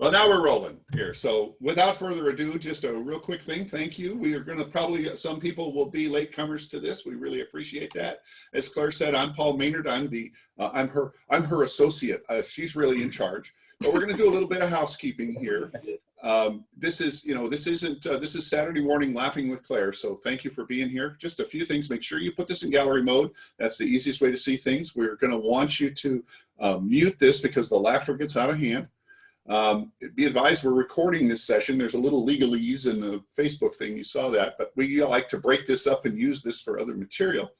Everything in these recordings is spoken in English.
Well, now we're rolling here. So without further ado, just a real quick thing. Thank you. We are going to probably, some people will be latecomers to this. We really appreciate that. As Claire said, I'm Paul Maynard. I'm her associate. She's really in charge. But we're going to do a little bit of housekeeping here. This is Saturday morning laughing with Claire. So thank you for being here. Just a few things. Make sure you put this in gallery mode. That's the easiest way to see things. We're going to want you to mute this because the laughter gets out of hand. Be advised, we're recording this session. There's a little legalese in the Facebook thing. You saw that, but we like to break this up and use this for other material.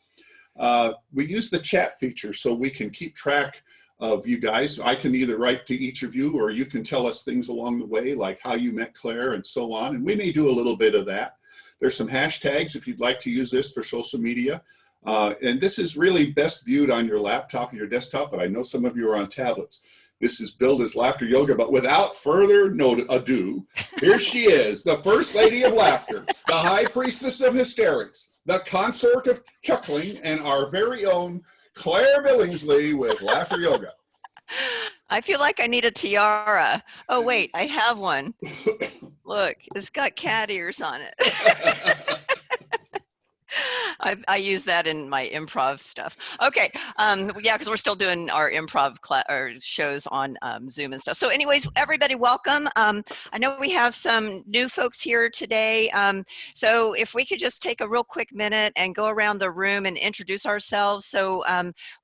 We use the chat feature so we can keep track of you guys. I can either write to each of you or you can tell us things along the way, like how you met Claire and so on. And we may do a little bit of that. There's some hashtags if you'd like to use this for social media. And this is really best viewed on your laptop or your desktop, but I know some of you are on tablets. This is billed as Laughter Yoga, but without further ado, here she is, the First Lady of Laughter, the High Priestess of Hysterics, the Consort of Chuckling, and our very own Claire Billingsley with Laughter Yoga. I feel like I need a tiara. Oh, wait, I have one. Look, it's got cat ears on it. I use that in my improv stuff. Okay, yeah, because we're still doing our improv shows on Zoom and stuff. So anyways, everybody welcome. I know we have some new folks here today. So if we could just take a real quick minute and go around the room and introduce ourselves so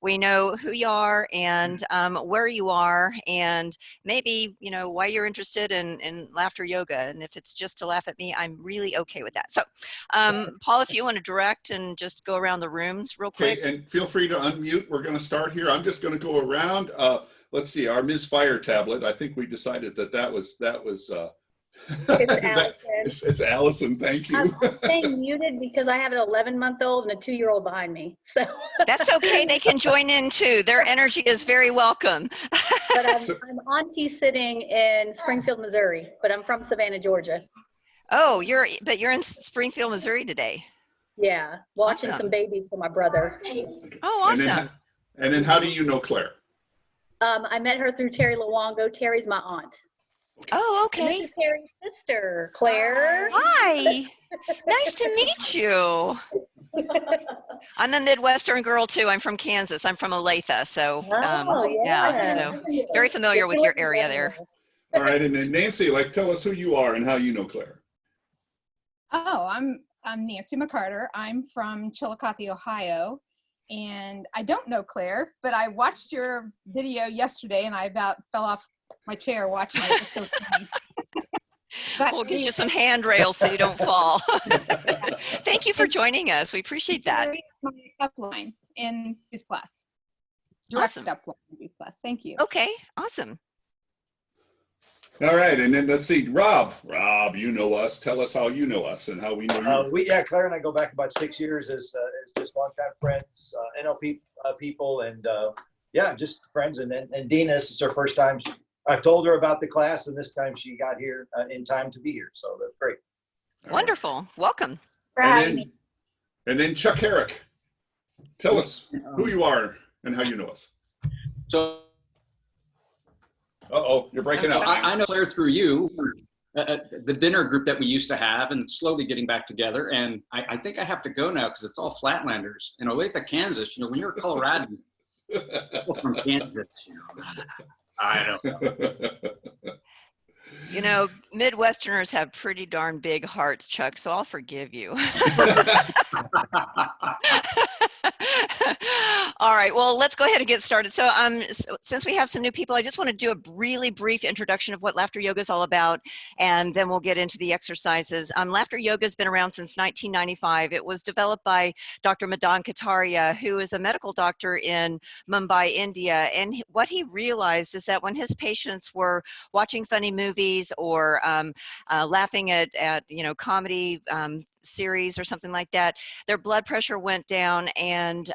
we know who you are and where you are and maybe, you know, why you're interested in laughter yoga. And if it's just to laugh at me, I'm really okay with that. So Paul, if you want to direct and just go around the rooms real quick. Okay, and feel free to unmute. We're going to start here. I'm just going to go around. Let's see, our Ms. Fire tablet. I think we decided that was It's Allison. It's Allison. Thank you. I'm staying muted because I have an 11-month-old and a 2-year-old behind me. So that's okay. They can join in too. Their energy is very welcome. But I'm auntie sitting in Springfield, Missouri, but I'm from Savannah, Georgia. Oh, you're in Springfield, Missouri today. Yeah, watching some babies for my brother. Oh, awesome. And then how do you know Claire? I met her through Terry Luongo. Terry's my aunt. Oh, okay. And this is Terry's sister, Claire. Hi. Nice to meet you. I'm a Midwestern girl too. I'm from Kansas. I'm from Olathe. So yeah, so very familiar with your area there. All right, and then Nancy, tell us who you are and how you know Claire. Oh, I'm Nancy McCarter. I'm from Chillicothe, Ohio, and I don't know Claire, but I watched your video yesterday and I about fell off my chair watching it. So we'll get you some handrails so you don't fall. Thank you for joining us. We appreciate that. My upline in Use Plus. Direct Awesome. upline in Use Plus. Thank you. Okay, awesome. All right, and then let's see, Rob, you know us. Tell us how you know us and how we know you. Claire and I go back about 6 years as just longtime friends, NLP people, and yeah, just friends. And Dina, this is her first time. I've told her about the class, and this time she got here in time to be here, so that's great. Wonderful. Welcome. And then Chuck Herrick, tell us who you are and how you know us. So. Uh-oh, you're breaking up. I know Claire through you, the dinner group that we used to have, and slowly getting back together. And I think I have to go now because it's all Flatlanders. In Olathe, Kansas, when you're a Coloradan, people from Kansas, I don't know. Midwesterners have pretty darn big hearts, Chuck, so I'll forgive you. All right, well, let's go ahead and get started. So since we have some new people, I just want to do a really brief introduction of what laughter yoga is all about, and then we'll get into the exercises. Laughter yoga has been around since 1995. It was developed by Dr. Madan Kataria, who is a medical doctor in Mumbai, India, and what he realized is that when his patients were watching funny movies or laughing at comedy series or something like that, their blood pressure went down, and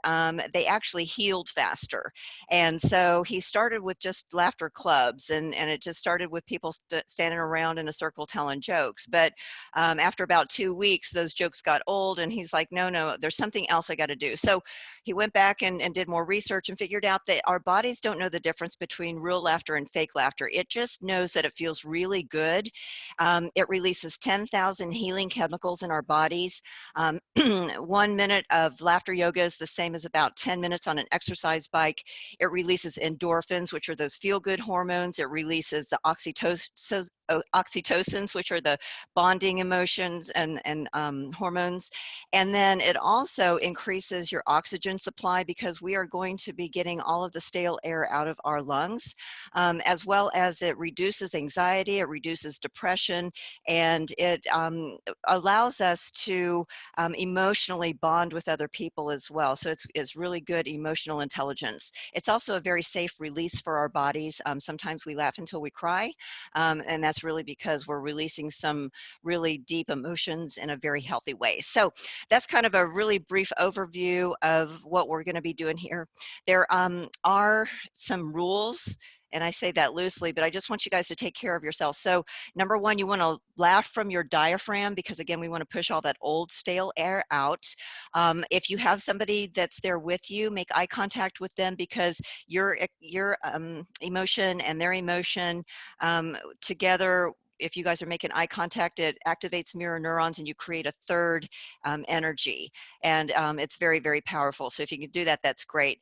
they actually healed faster. And so he started with just laughter clubs, and it just started with people standing around in a circle telling jokes. But after about 2 weeks, those jokes got old, and he's like, no, there's something else I got to do. So he went back and did more research and figured out that our bodies don't know the difference between real laughter and fake laughter. It just knows that it feels really good. It releases 10,000 healing chemicals in our bodies. 1 minute of laughter yoga is the same as about 10 minutes on an exercise bike. It releases endorphins, which are those feel-good hormones. It releases the oxytocins, which are the bonding emotions and hormones. And then it also increases your oxygen supply, because we are going to be getting all of the stale air out of our lungs, as well as it reduces anxiety, it reduces depression, and it allows us to emotionally bond with other people as well. So it's really good emotional intelligence. It's also a very safe release for our bodies. Sometimes we laugh until we cry, and that's really because we're releasing some really deep emotions in a very healthy way. So that's kind of a really brief overview of what we're going to be doing here. There are some rules, and I say that loosely, but I just want you guys to take care of yourselves. So number one, you want to laugh from your diaphragm, because again, we want to push all that old stale air out. If you have somebody that's there with you, make eye contact with them, because your emotion and their emotion together, if you guys are making eye contact, it activates mirror neurons and you create a third energy. And it's very, very powerful. So if you can do that, that's great.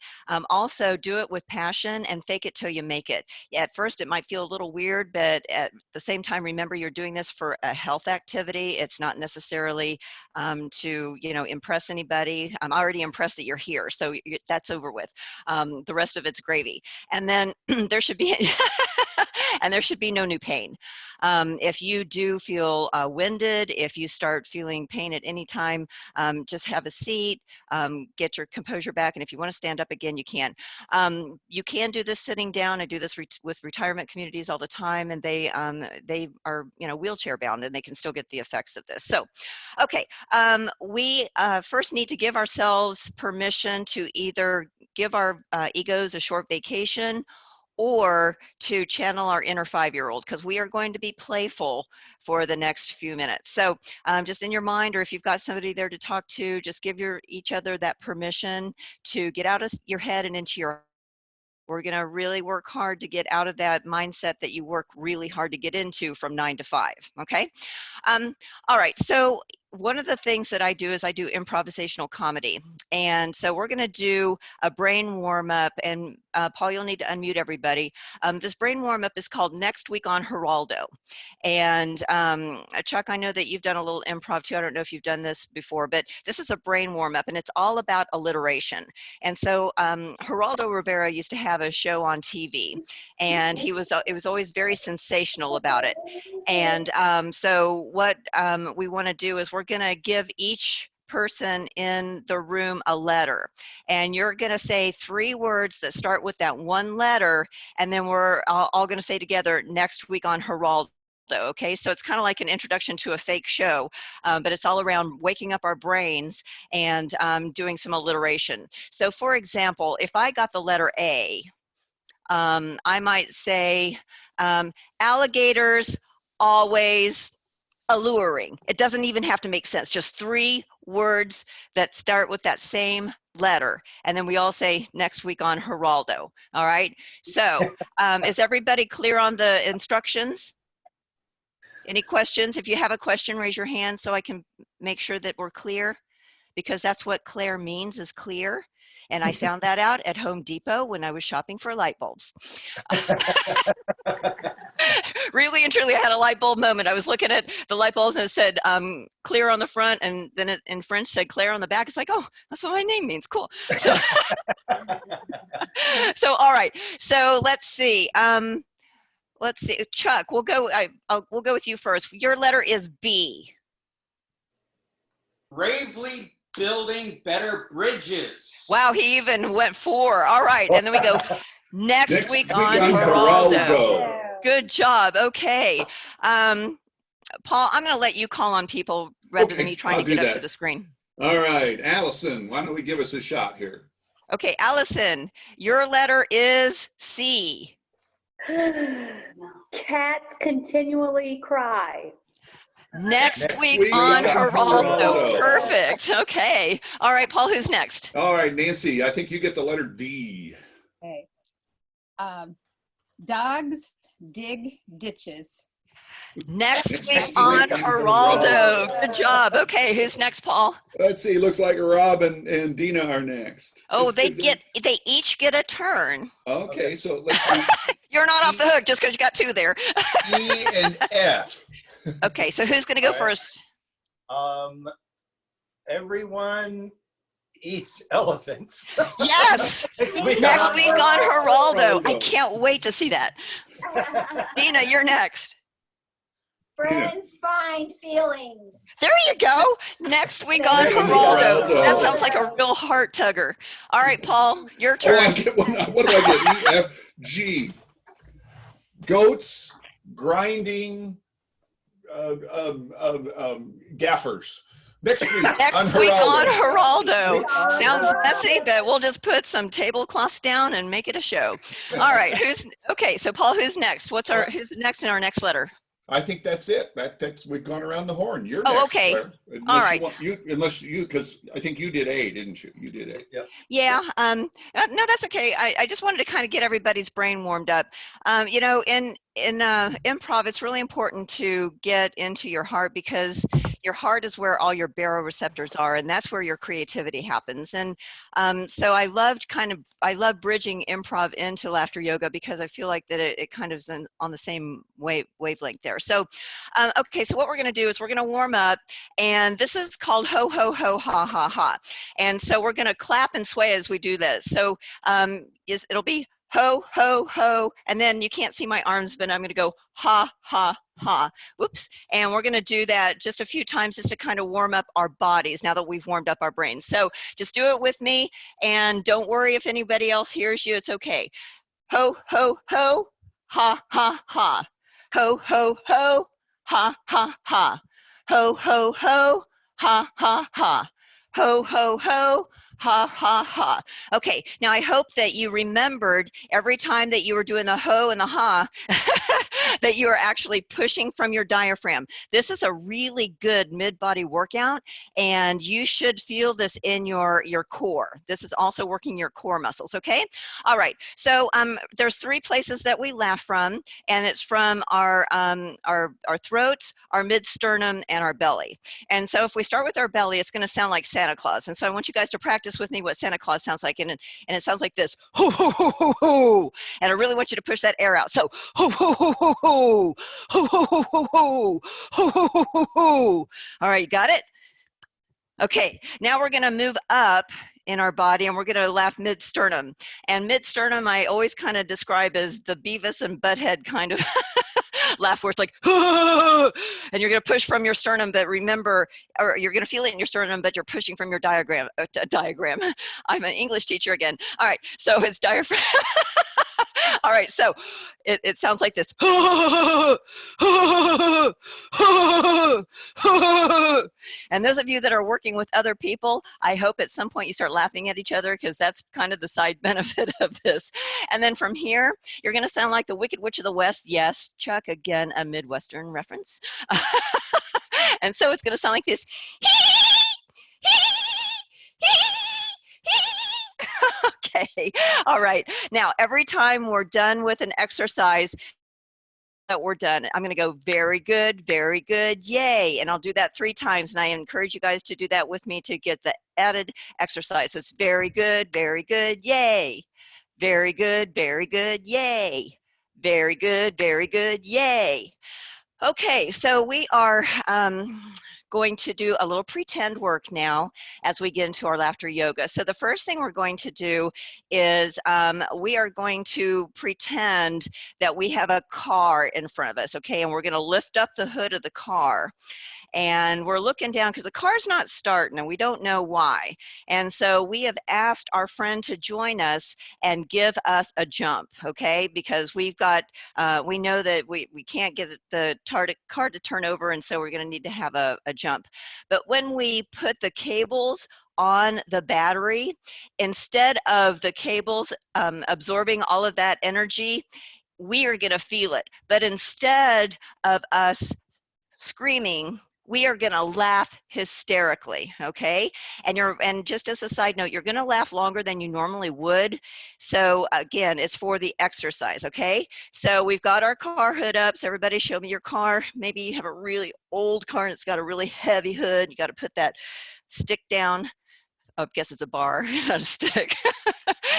Also, do it with passion and fake it till you make it. Yeah, at first, it might feel a little weird, but at the same time, remember, you're doing this for a health activity. It's not necessarily to, impress anybody. I'm already impressed that you're here. So that's over with. The rest of it's gravy. And then there should be... and there should be no new pain. If you do feel winded, if you start feeling pain at any time, just have a seat, get your composure back, and if you want to stand up again, you can. You can do this sitting down. I do this with retirement communities all the time, and they are wheelchair bound, and they can still get the effects of this. So, okay, we first need to give ourselves permission to either give our egos a short vacation, or to channel our inner 5-year-old, because we are going to be playful for the next few minutes. So just in your mind, or if you've got somebody there to talk to, just give each other that permission to get out of your head and into your... We're going to really work hard to get out of that mindset that you work really hard to get into from 9 to 5, okay? All right, so one of the things that I do is I do improvisational comedy. And so we're going to do a brain warm up, and Paul, you'll need to unmute everybody. This brain warm up is called Next Week on Geraldo. And Chuck, I know that you've done a little improv too. I don't know if you've done this before, but this is a brain warm up, and it's all about alliteration. And so Geraldo Rivera used to have a show on TV, and it was always very sensational about it. And so what we want to do is we're going to give each person in the room a letter, and you're going to say 3 words that start with that one letter, and then we're all going to say together, Next Week on Geraldo. Okay, so it's kind of like an introduction to a fake show, but it's all around waking up our brains and doing some alliteration. So for example, if I got the letter A, I might say alligators always alluring. It doesn't even have to make sense, just 3 words that start with that same letter, and then we all say Next Week on Geraldo. All right, so is everybody clear on the instructions? Any questions? If you have a question, raise your hand so I can make sure that we're clear, because that's what Claire means, is clear. And I found that out at Home Depot when I was shopping for light bulbs. Really and truly, I had a light bulb moment. I was looking at the light bulbs and it said clear on the front, and then it in French said Claire on the back. It's like, oh, that's what my name means. Cool. So, so all right. So let's see. Chuck, we'll go with you first. Your letter is B. Bravely building better bridges. Wow, he even went 4. All right, and then we go next week on Geraldo. Good job. Okay, Paul, I'm going to let you call on people rather than Okay, me trying I'll to get do up to that. the screen. All right, Allison, why don't we give us a shot here? Okay, Allison, your letter is C. Cats continually cry. Next week on Geraldo. Perfect. Okay. All right, Paul, who's next? All right, Nancy, I think you get the letter D. Okay. Dogs dig ditches. Next week on Geraldo. Good job. Okay, who's next, Paul? Let's see, looks like Rob and Dina are next. Oh, It's- they each get a turn. Okay, so let's do You're not off the hook just because you got two there. E and F. Okay, so who's going to go All right. first? Everyone eats elephants. Yes. Next Next week on Geraldo. I Geraldo. can't wait to see that. Dina, you're next. Friends find feelings. There you go. Next week on Next week on Geraldo. Geraldo. That sounds like a real heart tugger. All right, Paul, your Oh, I turn. get one. What do I get? E, F, G. Goats grinding gaffers. Next week Next on week on Geraldo. Geraldo. Sounds messy, but we'll just put some tablecloths down and make it a show. All right, okay, so Paul, who's next? Who's next in our next letter? I think that's it. That's we've gone around the horn. You're Oh, next, okay. Claire. All right. Unless you, because I think you did A, didn't you? You did A. Yep. Yeah, no, that's okay. I just wanted to kind of get everybody's brain warmed up. You know, in improv, it's really important to get into your heart, because your heart is where all your baroreceptors are, and that's where your creativity happens. And so I love bridging improv into laughter yoga, because I feel like that it kind of is on the same wavelength there. So, okay, so what we're going to do is we're going to warm up, and this is called ho, ho, ho, ha, ha, ha. And so we're going to clap and sway as we do this. So it'll be ho, ho, ho, and then you can't see my arms, but I'm going to go ha, ha, ha. Whoops. And we're going to do that just a few times just to kind of warm up our bodies now that we've warmed up our brains. So just do it with me, and don't worry if anybody else hears you. It's okay. Ho, ho, ho, ha, ha, ha. Ho, ho, ho, ha, ha, ha. Ho, ho, ho, ha, ha, ha. Ho, ho, ho, ha, ha, ha. Okay, now I hope that you remembered every time that you were doing the ho and the ha, that you are actually pushing from your diaphragm. This is a really good mid-body workout, and you should feel this in your core. This is also working your core muscles, okay? All right, so there's three places that we laugh from, and it's from our throats, our mid-sternum, and our belly. And so if we start with our belly, it's gonna sound like Santa Claus. And so I want you guys to practice with me what Santa Claus sounds like. And it sounds like this, hoo, hoo, hoo, hoo, hoo. And I really want you to push that air out. So, hoo, hoo, hoo, hoo, hoo, hoo, hoo, hoo, hoo, hoo, hoo, hoo, hoo, hoo, hoo. All right, you got it? Okay, now we're gonna move up in our body, and we're gonna laugh mid-sternum. And mid-sternum, I always kind of describe as the Beavis and Butthead kind of laugh, where it's like, and you're gonna push from your sternum, but remember, or you're gonna feel it in your sternum, but you're pushing from your diagram. I'm an English teacher again. All right, so it's diaphragm. All right, so it sounds like this. And those of you that are working with other people, I hope at some point you start laughing at each other, because that's kind of the side benefit of this. And then from here, you're going to sound like the Wicked Witch of the West. Yes, Chuck, again, a Midwestern reference. And so it's going to sound like this. Okay, all right. Now, every time we're done with an exercise that we're done, I'm gonna go very good, yay. And I'll do that 3 times. And I encourage you guys to do that with me to get the added exercise. So it's very good, yay. Very good, yay. Very good, yay. Okay, so we are going to do a little pretend work now as we get into our laughter yoga. So the first thing we're going to do is we are going to pretend that we have a car in front of us, okay? And we're gonna lift up the hood of the car. And we're looking down because the car's not starting and we don't know why. And so we have asked our friend to join us and give us a jump, okay? Because we've got, we know that we can't get the car to turn over, and so we're gonna need to have a jump jump. But when we put the cables on the battery, instead of the cables absorbing all of that energy, we are going to feel it. But instead of us screaming, we are going to laugh hysterically, okay? And just as a side note, you're going to laugh longer than you normally would. So again, it's for the exercise, okay? So we've got our car hood up. So everybody show me your car. Maybe you have a really old car and it's got a really heavy hood. You got to put that stick down. I guess it's a bar, not a stick.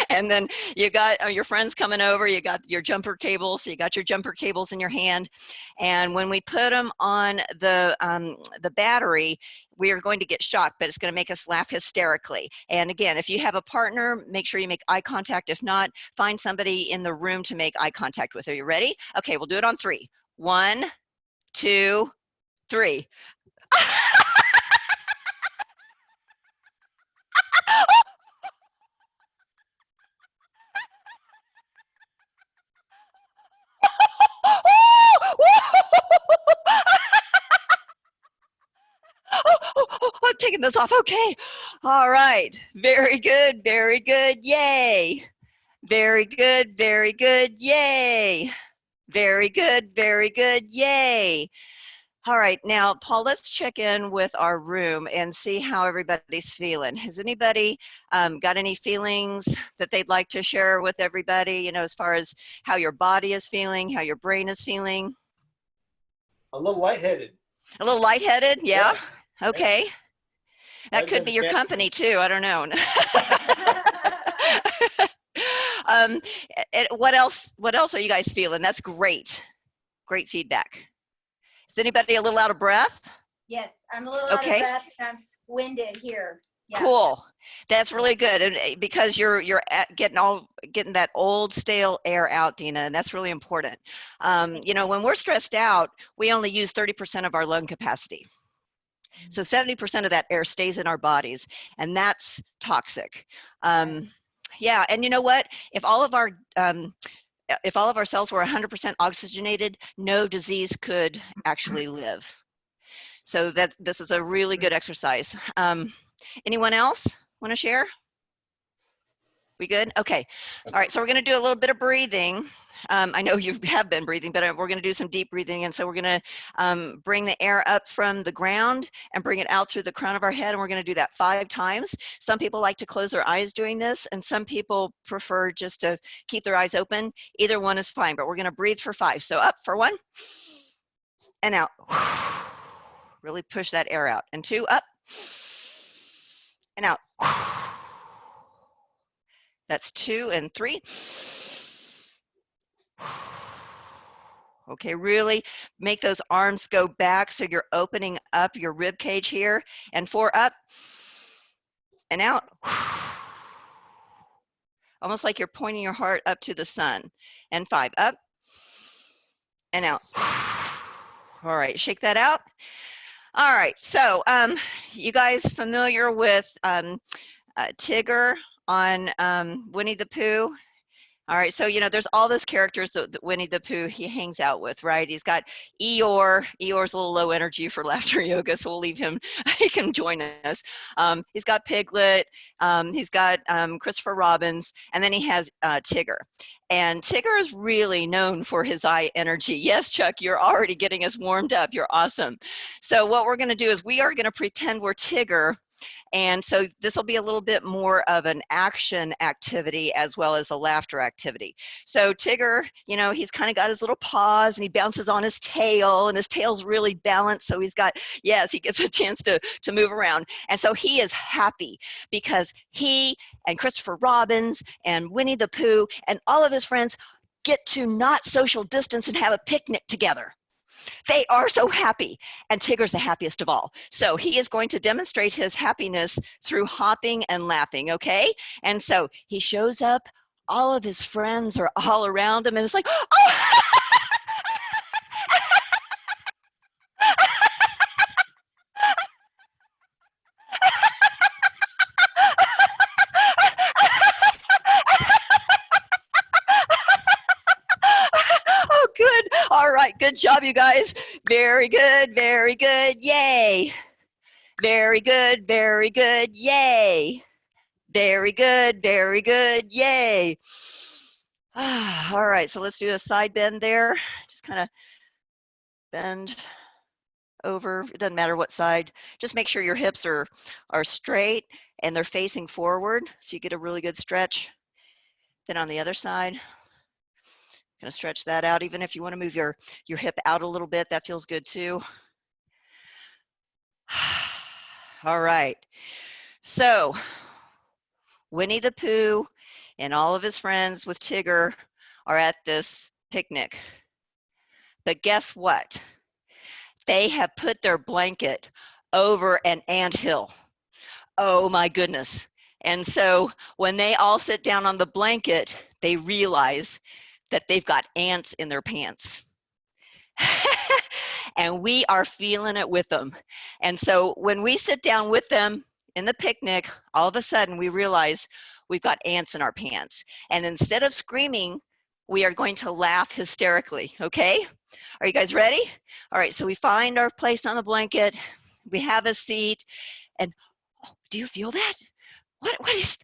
And then you got your friends coming over, you got your jumper cables, so you got your jumper cables in your hand. And when we put them on the battery, we are going to get shocked, but it's going to make us laugh hysterically. And again, if you have a partner, make sure you make eye contact. If not, find somebody in the room to make eye contact with. Are you ready? Okay, we'll do it on 3. 1, 2, 3. I'm taking this off. Okay. All right. Very good. Very good. Yay. Very good. Very good. Yay. Very good. Very good. Yay. All right. Now, Paul, let's check in with our room and see how everybody's feeling. Has anybody got any feelings that they'd like to share with everybody, you know, as far as how your body is feeling, how your brain is feeling? A little lightheaded. A little lightheaded? Yeah. Yeah. Okay. That Might could have be been your gas company station. too. I don't know. What else? What else are you guys feeling? That's great. Great feedback. Is anybody a little out of breath? Yes, I'm a little out of Okay. breath and I'm winded here. Yeah. Cool. That's really good, and because you're getting that old stale air out, Dina, and that's really important. You know, when we're stressed out, we only use 30% of our lung capacity. So 70% of that air stays in our bodies, and that's toxic. Yeah, and you know what? If all of our cells were 100% oxygenated, no disease could actually live. So this is a really good exercise. Anyone else want to share? We good? Okay. All right. So we're going to do a little bit of breathing. I know you have been breathing, but we're going to do some deep breathing. And so we're going to bring the air up from the ground and bring it out through the crown of our head. And we're going to do that 5 times. Some people like to close their eyes doing this, and some people prefer just to keep their eyes open. Either one is fine, but we're going to breathe for 5. So up for 1 and out. Really push that air out. And 2, up and out. That's 2 and 3. Okay, really make those arms go back so you're opening up your rib cage here. And 4, up and out. Almost like you're pointing your heart up to the sun. And 5, up and out. All right, shake that out. All right, so you guys familiar with Tigger on Winnie the Pooh? All right, so you know there's all those characters that Winnie the Pooh he hangs out with, right? He's got Eeyore. Eeyore's a little low energy for laughter yoga, so we'll leave him. He can join us. He's got Piglet. He's got Christopher Robin, and then he has Tigger. And Tigger is really known for his eye energy. Yes, Chuck, you're already getting us warmed up. You're awesome. So what we're going to do is we are going to pretend we're Tigger. And so this will be a little bit more of an action activity as well as a laughter activity. So Tigger, you know, he's kind of got his little paws and he bounces on his tail, and his tail's really balanced. So he's got, yes, he gets a chance to move around. And so he is happy because he and Christopher Robin and Winnie the Pooh and all of his friends get to not social distance and have a picnic together. They are so happy, and Tigger's the happiest of all. So he is going to demonstrate his happiness through hopping and laughing, okay? And so he shows up, all of his friends are all around him, and it's like, oh! Oh, good. All right, good job, you guys. Very good, yay. Very good, very good, yay. Very good, yay. All right, so let's do a side bend there. Just kind of bend over, it doesn't matter what side. Just make sure your hips are straight and they're facing forward so you get a really good stretch. Then on the other side, gonna stretch that out. Even if you wanna move your hip out a little bit, that feels good too. All right, so Winnie the Pooh and all of his friends with Tigger are at this picnic. But guess what? They have put their blanket over an anthill. Oh my goodness. And so when they all sit down on the blanket, they realize that they've got ants in their pants. And we are feeling it with them. And so when we sit down with them in the picnic, all of a sudden we realize we've got ants in our pants. And instead of screaming, we are going to laugh hysterically, okay? Are you guys ready? All right, so we find our place on the blanket, we have a seat, and oh, do you feel that? What is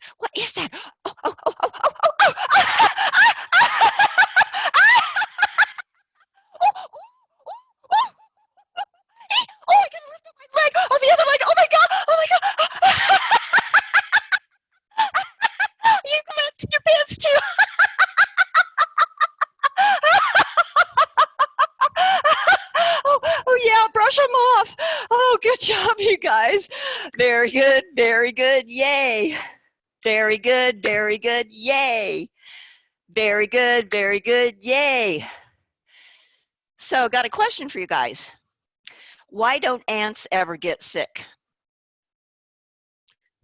that? Oh, oh, oh, oh, oh, oh, oh. Oh, I gotta lift up my leg. Oh, the other leg. Oh my God. Oh my God. You've got ants in your pants too. Oh yeah, brush them off. Oh, good job, you guys. Very good, yay. Very good, yay. Very good, yay. So got a question for you guys. Why don't ants ever get sick?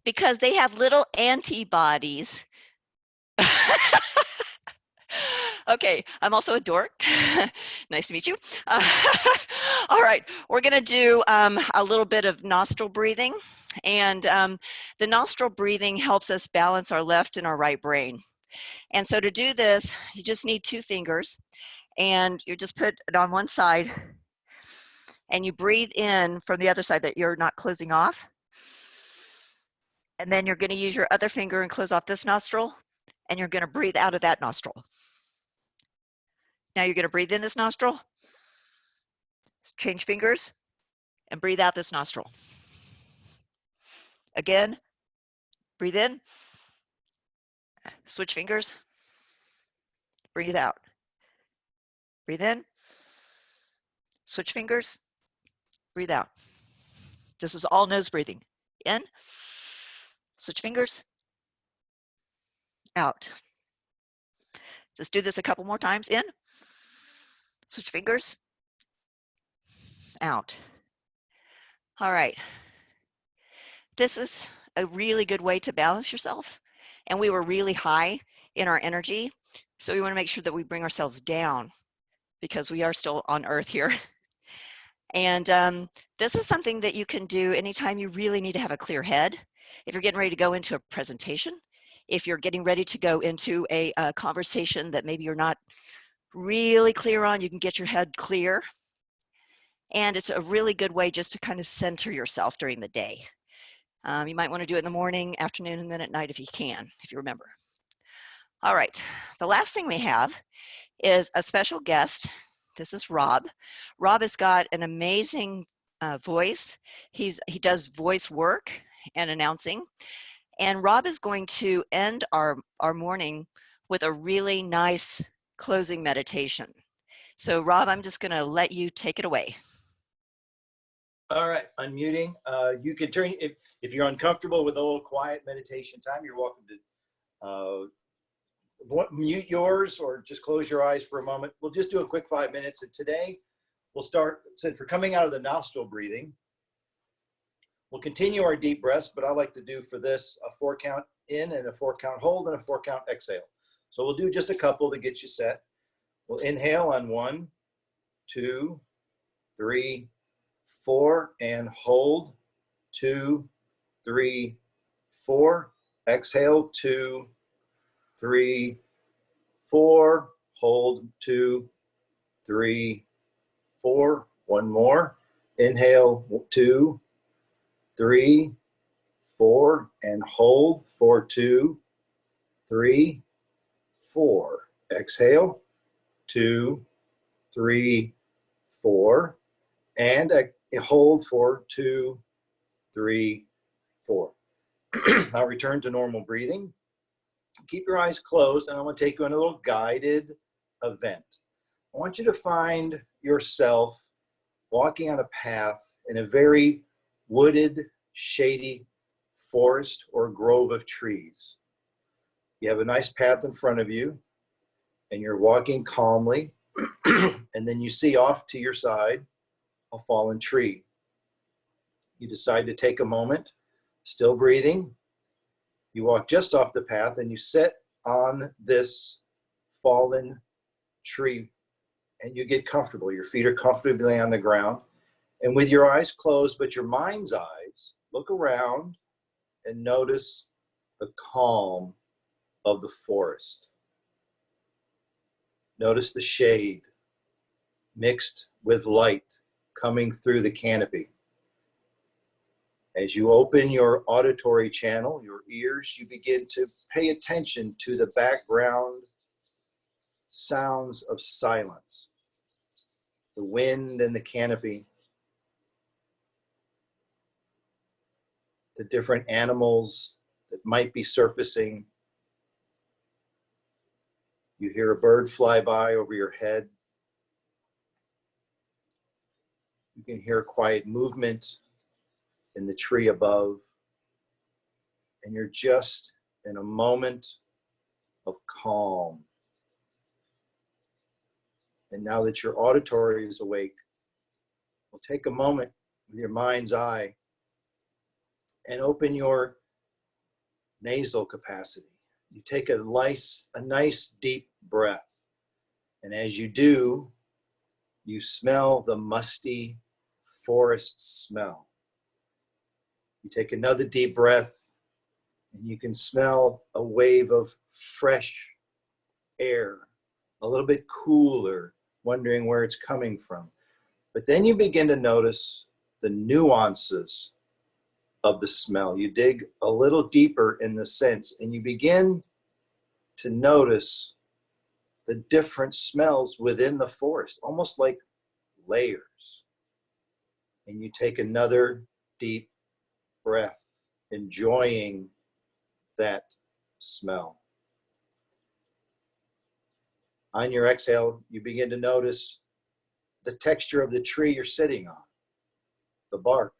Because they have little antibodies. Okay, I'm also a dork. Nice to meet you. All right, we're gonna do a little bit of nostril breathing. And the nostril breathing helps us balance our left and our right brain. And so to do this, you just need 2 fingers and you just put it on one side and you breathe in from the other side that you're not closing off. And then you're gonna use your other finger and close off this nostril and you're gonna breathe out of that nostril. Now you're gonna breathe in this nostril, change fingers, and breathe out this nostril. Again, breathe in, switch fingers, breathe out. Breathe in, switch fingers, breathe out. This is all nose breathing. In, switch fingers, out. Let's do this a couple more times. In, switch fingers, out. All right. This is a really good way to balance yourself. And we were really high in our energy. So we want to make sure that we bring ourselves down because we are still on Earth here. And this is something that you can do anytime you really need to have a clear head. If you're getting ready to go into a presentation, if you're getting ready to go into a conversation that maybe you're not really clear on, you can get your head clear. And it's a really good way just to kind of center yourself during the day. You might want to do it in the morning, afternoon, and then at night if you can, if you remember. All right, the last thing we have is a special guest. This is Rob. Rob has got an amazing voice. He does voice work and announcing. And Rob is going to end our morning with a really nice closing meditation. So Rob, I'm just gonna let you take it away. All right, unmuting. You can turn, if you're uncomfortable with a little quiet meditation time, you're welcome to mute yours or just close your eyes for a moment. We'll just do a quick 5 minutes. And today we'll start, since we're coming out of the nostril breathing, we'll continue our deep breaths, but I like to do for this a 4 count in and a 4 count hold and a 4 count exhale. So we'll do just a couple to get you set. We'll inhale on 1, 2, 3, 4, and hold 2, 3, 4. Exhale 2, 3, 4. Hold 2, 3, 4. One more. Inhale 2, 3, 4, and hold. 4, 2, 3, 4. Exhale. 2, 3, 4, and hold for 2, 3, 4. Now return to normal breathing. Keep your eyes closed, and I'm going to take you on a little guided event. I want you to find yourself walking on a path in a very wooded, shady forest or grove of trees. You have a nice path in front of you, and you're walking calmly, and then you see off to your side a fallen tree. You decide to take a moment, still breathing. You walk just off the path and you sit on this fallen tree and you get comfortable. Your feet are comfortably on the ground. And with your eyes closed, but your mind's eyes, look around and notice the calm of the forest. Notice the shade mixed with light coming through the canopy. As you open your auditory channel, your ears, you begin to pay attention to the background sounds of silence. The wind and the canopy, the different animals that might be surfacing. You hear a bird fly by over your head. You can hear quiet movement in the tree above, and you're just in a moment of calm. And now that your auditory is awake, we'll take a moment with your mind's eye and open your nasal capacity. You take a nice deep breath, and as you do, you smell the musty forest smell. You take another deep breath, and you can smell a wave of fresh air, a little bit cooler, wondering where it's coming from. But then you begin to notice the nuances of the smell. You dig a little deeper in the sense, and you begin to notice the different smells within the forest, almost like layers. And you take another deep breath, enjoying that smell. On your exhale, you begin to notice the texture of the tree you're sitting on, the bark,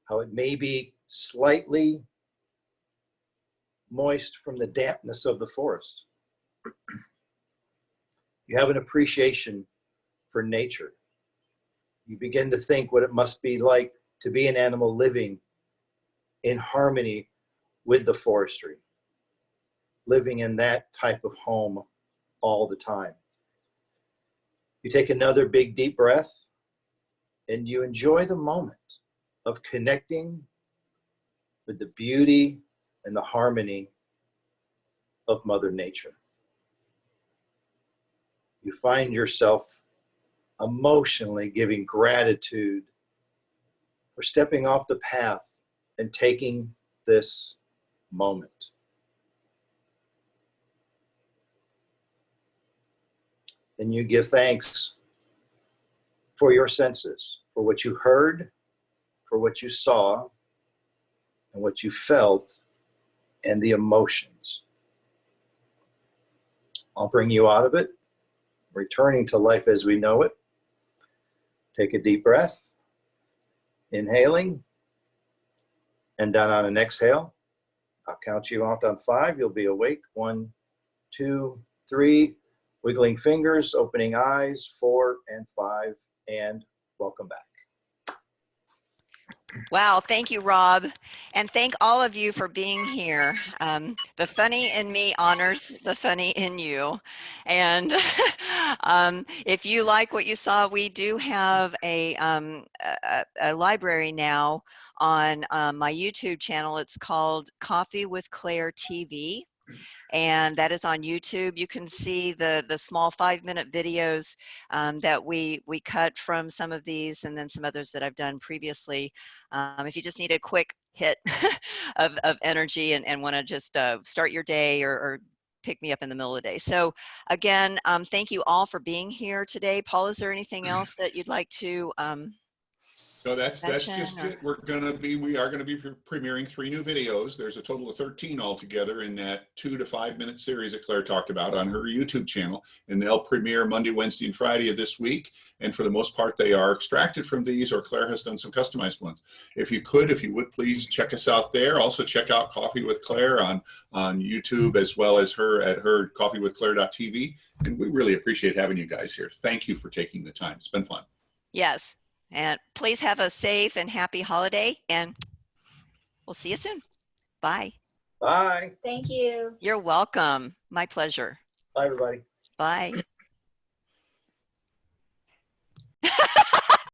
how it may be slightly moist from the dampness of the forest. You have an appreciation for nature. You begin to think what it must be like to be an animal living in harmony with the forestry, living in that type of home all the time. You take another big deep breath and you enjoy the moment of connecting with the beauty and the harmony of Mother Nature. You find yourself emotionally giving gratitude for stepping off the path and taking this moment. And you give thanks for your senses, for what you heard, for what you saw, and what you felt, and the emotions. I'll bring you out of it, returning to life as we know it. Take a deep breath, inhaling, and then on an exhale, I'll count you out on 5. You'll be awake. 1, 2, 3. Wiggling fingers, opening eyes, 4 and 5, and welcome back. Wow, thank you, Rob. And thank all of you for being here. The funny in me honors the funny in you. And if you like what you saw, we do have a library now on my YouTube channel. It's called Coffee with Claire TV. and that is on YouTube. You can see the small 5-minute videos that we cut from some of these, and then some others that I've done previously. If you just need a quick hit of energy and want to just start your day or pick me up in the middle of the day. So again, thank you all for being here today. Paul, is there anything else that you'd like to So that's mention, just or- it. We are gonna be premiering 3 new videos. There's a total of 13 altogether in that 2 to 5 minute series that Claire talked about on her YouTube channel, and they'll premiere Monday, Wednesday, and Friday of this week. And for the most part, they are extracted from these, or Claire has done some customized ones. If you would please check us out there. Also check out Coffee with Claire on YouTube, as well as her at her coffeewithclaire.tv. And we really appreciate having you guys here. Thank you for taking the time. It's been fun. Yes. And please have a safe and happy holiday, and we'll see you soon. Bye. Bye. Thank you. You're welcome. My pleasure. Bye, everybody. Bye.